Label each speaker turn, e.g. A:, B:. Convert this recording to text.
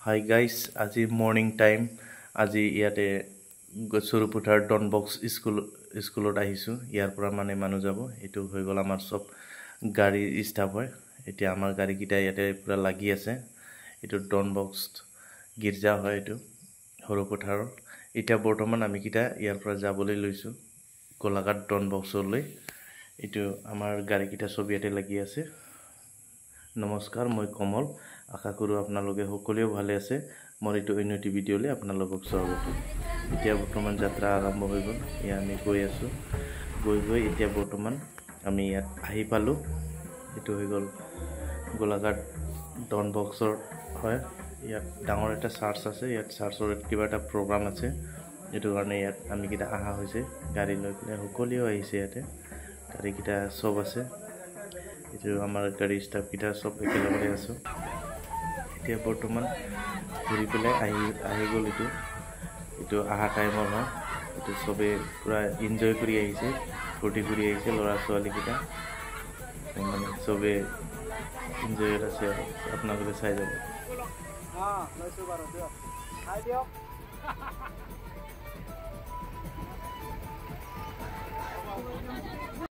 A: Hi guys, আজি morning time. আজি ইয়াতে গছৰুপুঠাৰ ডন বক্স স্কুলত আহিছো। ইয়াৰ পৰা মানে মানুহ যাব। এটো হৈ গল আমাৰ সব গাড়ী ষ্টাফ হয়। এতিয়া আমাৰ গাড়ী কিটা ইয়াতে পুৰা লাগি আছে। এটো ডন বক্স গিৰ্জা হয় এটো হৰুপুঠাৰৰ। এতিয়া বৰ্তমান আমি কিটা ইয়াৰ পৰা যাবলৈ লৈছো গোলাঘাট ডন বক্সলৈ। এটো আমাৰ গাড়ী কিটা সব ইয়াতে লাগি আছে। নমস্কাৰ, মই কমল। আশা কৰো আপোনালোকে সকলোৱে ভালে আছে। মোৰ এটো অন্যটি ভিডিঅ'লে আপোনালোকক স্বাগত। এতিয়া বৰ্তমান যাত্ৰা আৰম্ভ হৈ গ'ল। ইয়া আমি গৈ আছো। গৈ এতিয়া বৰ্তমান আমি ইয়াত আহি পালো। এটো হৈ গ'ল গোলাঘাট ডন বক্সৰ হয়। ইয়াত ডাঙৰ এটা চাৰ্চ আছে। ইয়াত চাৰ্চৰ কিবা এটা প্ৰগ্ৰাম আছে। এটো কাৰণে ইয়াত আমি কিটা আহা হৈছে। গাড়ী লৈ কিনে সকলোৱে আহিছে ইয়াতে। গাড়ী কিটা সব আছে। এটো আমাৰ গাড়ী ষ্টাফ কিটা সব একেলগে আছো। এতিয়া বৰ্তমান ঘূৰি পেলাই আহি গ'ল এটো আহা টাইমৰ হয়। এটো সবে পুৰা এনজয় কৰি আহিছে, ফূৰ্তি কৰি আহিছে ল'ৰা ছোৱালী কিটা। মানে সবে এনজয় আছে আৰু আপোনালোকে চাই যাব। লৈছো বাৰু দিয়ক। খাই দিয়ক।